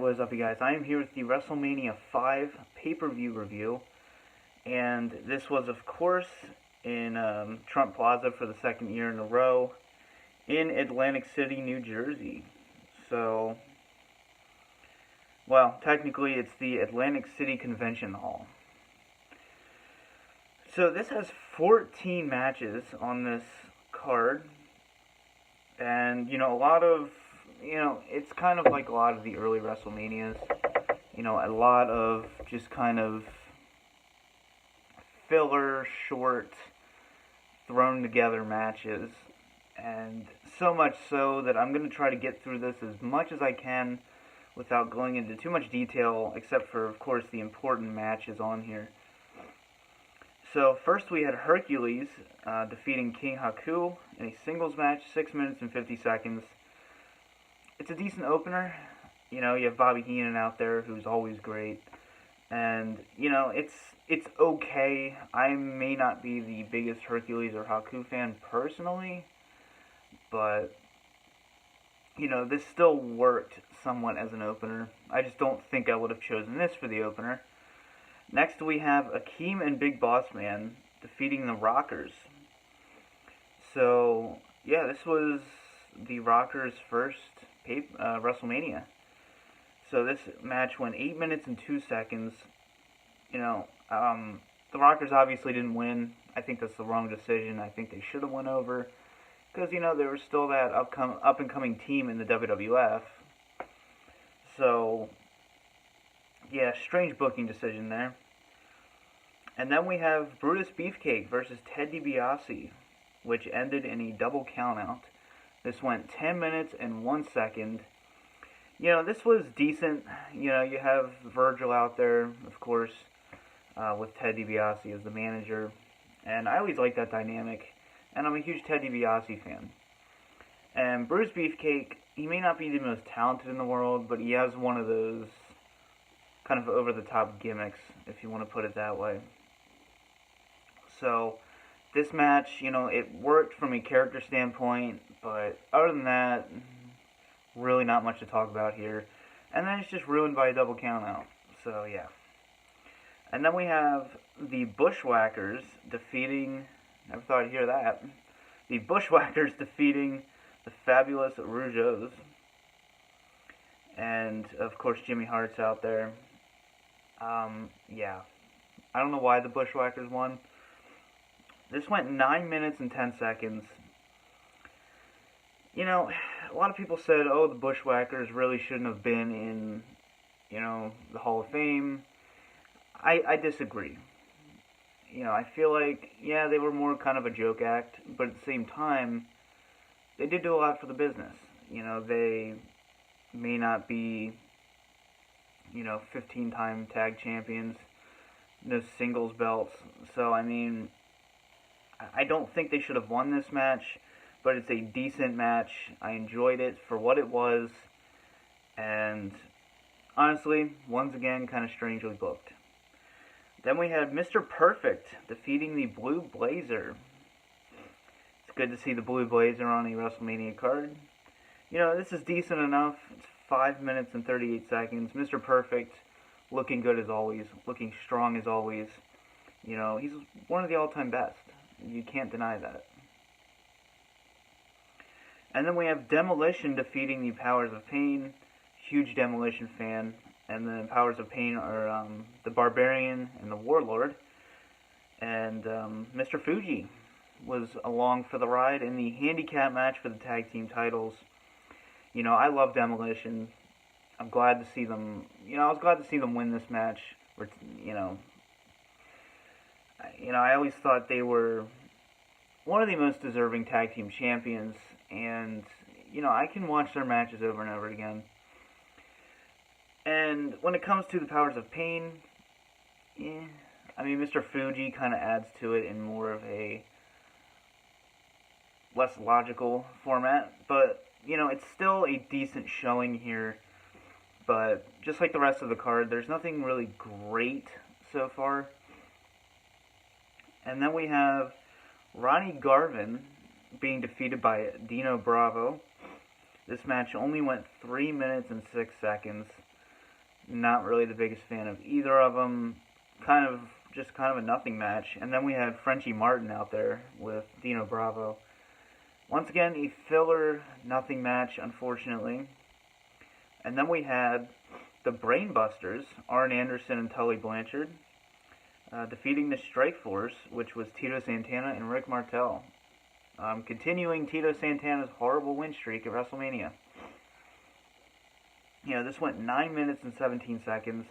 what is up, you guys? I am here with the WrestleMania 5 pay-per-view review, and this was, of course, in Trump Plaza for the second year in a row in Atlantic City, New Jersey. So, well, technically it's the Atlantic City Convention Hall. So this has 14 matches on this card, and, a lot of, it's kind of like a lot of the early WrestleManias, a lot of just kind of filler, short, thrown together matches, and so much so that I'm going to try to get through this as much as I can without going into too much detail, except for, of course, the important matches on here. So, first we had Hercules defeating King Haku in a singles match, 6 minutes and 50 seconds. It's a decent opener. You have Bobby Heenan out there, who's always great. And, it's okay. I may not be the biggest Hercules or Haku fan personally, but, this still worked somewhat as an opener. I just don't think I would have chosen this for the opener. Next we have Akeem and Big Boss Man defeating the Rockers. So, yeah, this was the Rockers' first WrestleMania. So this match went 8 minutes and 2 seconds. The Rockers obviously didn't win. I think that's the wrong decision. I think they should have went over. Because, they were still that up-and-coming team in the WWF. So, yeah, strange booking decision there. And then we have Brutus Beefcake versus Ted Dibiase, which ended in a double countout. This went 10 minutes and 1 second. This was decent. You have Virgil out there, of course, with Ted Dibiase as the manager. And I always like that dynamic. And I'm a huge Ted Dibiase fan. And Brutus Beefcake, he may not be the most talented in the world, but he has one of those kind of over-the-top gimmicks, if you want to put it that way. So, this match, it worked from a character standpoint, but other than that, really not much to talk about here. And then it's just ruined by a double countout. So, yeah. And then we have the Bushwhackers defeating, never thought I'd hear that, the Bushwhackers defeating the Fabulous Rougeaus. And, of course, Jimmy Hart's out there. Yeah. I don't know why the Bushwhackers won. This went 9 minutes and 10 seconds. A lot of people said, oh, the Bushwhackers really shouldn't have been in, the Hall of Fame. I disagree. I feel like, yeah, they were more kind of a joke act, but at the same time, they did do a lot for the business. They may not be 15-time tag champions, no singles belts. So, I don't think they should have won this match, but it's a decent match. I enjoyed it for what it was, and honestly, once again, kind of strangely booked. Then we had Mr. Perfect defeating the Blue Blazer. It's good to see the Blue Blazer on a WrestleMania card. This is decent enough. It's 5 minutes and 38 seconds. Mr. Perfect, looking good as always, looking strong as always. He's one of the all-time best. You can't deny that. And then we have Demolition defeating the Powers of Pain. Huge Demolition fan. And the Powers of Pain are the Barbarian and the Warlord. And Mr. Fuji was along for the ride in the handicap match for the tag team titles. I love Demolition. I'm glad to see them, I was glad to see them win this match. I always thought they were one of the most deserving tag team champions, and, I can watch their matches over and over again. And when it comes to the Powers of Pain, Mr. Fuji kind of adds to it in more of a less logical format, but, it's still a decent showing here. But just like the rest of the card, there's nothing really great so far. And then we have Ronnie Garvin being defeated by Dino Bravo. This match only went 3 minutes and 6 seconds. Not really the biggest fan of either of them. Kind of a nothing match. And then we had Frenchie Martin out there with Dino Bravo. Once again, a filler nothing match, unfortunately. And then we had the Brainbusters, Arn Anderson and Tully Blanchard, defeating the Strike Force, which was Tito Santana and Rick Martel. Continuing Tito Santana's horrible win streak at WrestleMania. You know, this went 9 minutes and 17 seconds.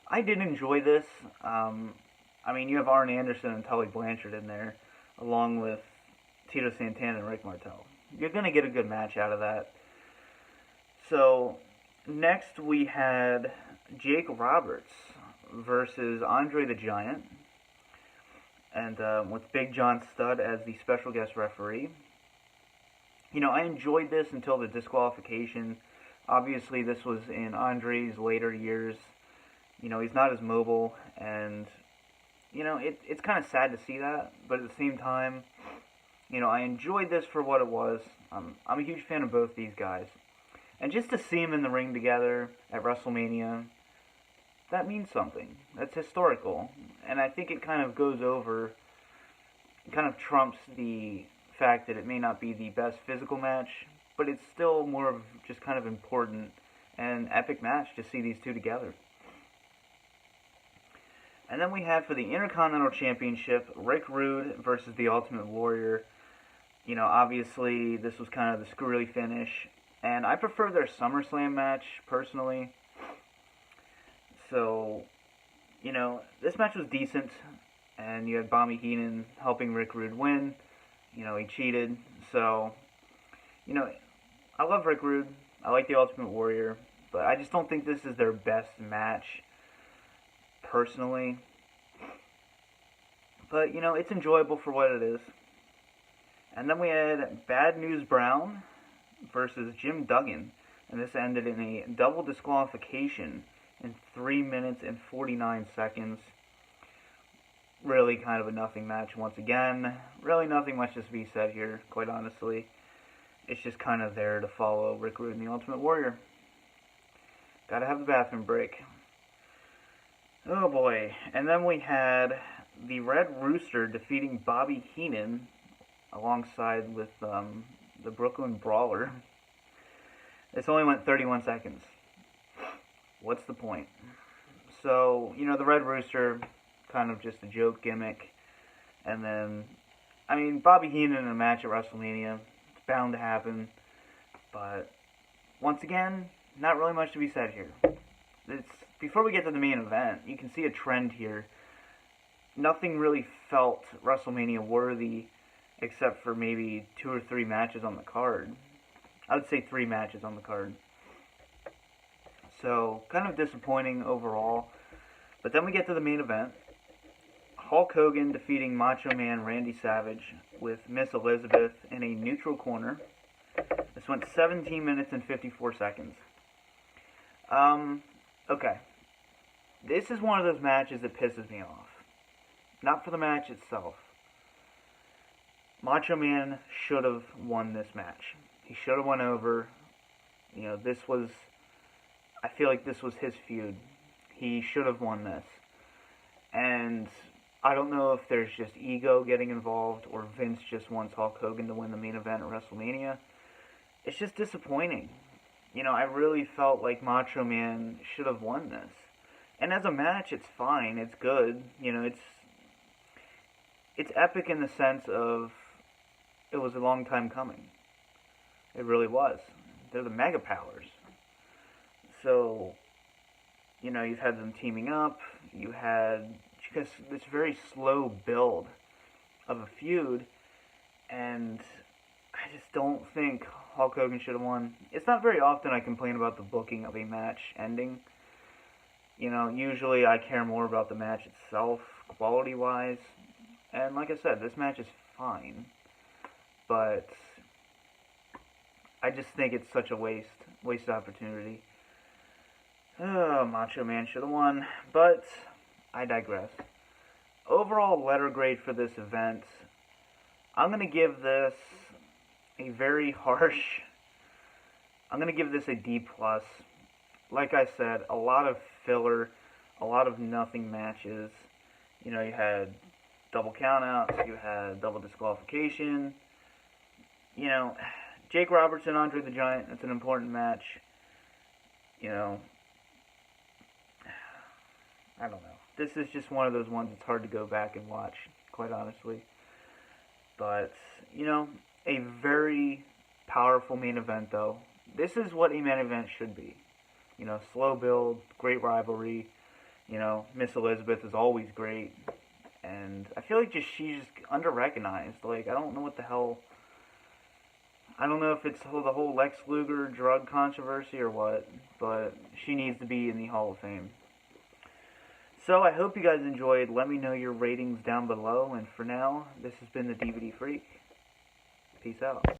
I did enjoy this. I mean, you have Arn Anderson and Tully Blanchard in there, along with Tito Santana and Rick Martel. You're going to get a good match out of that. So, next we had Jake Roberts versus Andre the Giant, and with Big John Studd as the special guest referee. You know, I enjoyed this until the disqualification. Obviously, this was in Andre's later years. You know, he's not as mobile, and, you know, it's kind of sad to see that, but at the same time, you know, I enjoyed this for what it was. I'm a huge fan of both these guys. And just to see them in the ring together at WrestleMania, that means something. That's historical. And I think it kind of goes over, kind of trumps the fact that it may not be the best physical match, but it's still more of just kind of important and epic match to see these two together. And then we have for the Intercontinental Championship, Rick Rude versus the Ultimate Warrior. You know, obviously, this was kind of the screwy finish. And I prefer their SummerSlam match, personally. So, you know, this match was decent. And you had Bobby Heenan helping Rick Rude win. You know, he cheated. So, you know, I love Rick Rude. I like the Ultimate Warrior. But I just don't think this is their best match, personally. But, you know, it's enjoyable for what it is. And then we had Bad News Brown versus Jim Duggan. And this ended in a double disqualification in 3 minutes and 49 seconds. Really kind of a nothing match once again. Really nothing much to be said here, quite honestly. It's just kind of there to follow Rick Rude and the Ultimate Warrior. Gotta have the bathroom break. Oh boy. And then we had the Red Rooster defeating Bobby Heenan alongside with the Brooklyn Brawler. This only went 31 seconds. What's the point? So, you know, the Red Rooster, kind of just a joke gimmick. And then, I mean, Bobby Heenan in a match at WrestleMania, it's bound to happen. But, once again, not really much to be said here. Before we get to the main event, you can see a trend here. Nothing really felt WrestleMania worthy, except for maybe 2 or 3 matches on the card. I would say 3 matches on the card. So, kind of disappointing overall. But then we get to the main event. Hulk Hogan defeating Macho Man Randy Savage with Miss Elizabeth in a neutral corner. This went 17 minutes and 54 seconds. Okay. This is one of those matches that pisses me off. Not for the match itself. Macho Man should have won this match. He should have won over. You know, this was... I feel like this was his feud. He should have won this. And I don't know if there's just ego getting involved or Vince just wants Hulk Hogan to win the main event at WrestleMania. It's just disappointing. You know, I really felt like Macho Man should have won this. And as a match, it's fine. It's good. You know, it's epic in the sense of it was a long time coming. It really was. They're the Mega Powers. So, you know, you've had them teaming up. You had just this very slow build of a feud. And I just don't think Hulk Hogan should have won. It's not very often I complain about the booking of a match ending. You know, usually I care more about the match itself, quality-wise. And like I said, this match is fine. But I just think it's such a wasted opportunity. Oh, Macho Man should have won. But I digress. Overall letter grade for this event, I'm going to give this a very harsh... I'm going to give this a D+. like I said, a lot of filler, a lot of nothing matches. You know, you had double countouts, you had double disqualification. You know, Jake Robertson, Andre the Giant, that's an important match. You know, I don't know. This is just one of those ones it's hard to go back and watch, quite honestly. But, you know, a very powerful main event, though. This is what a main event should be. You know, slow build, great rivalry. You know, Miss Elizabeth is always great. And I feel like she's just under-recognized. Like, I don't know what the hell... I don't know if it's the whole Lex Luger drug controversy or what, but she needs to be in the Hall of Fame. So I hope you guys enjoyed. Let me know your ratings down below. And for now, this has been the DVD Freak. Peace out.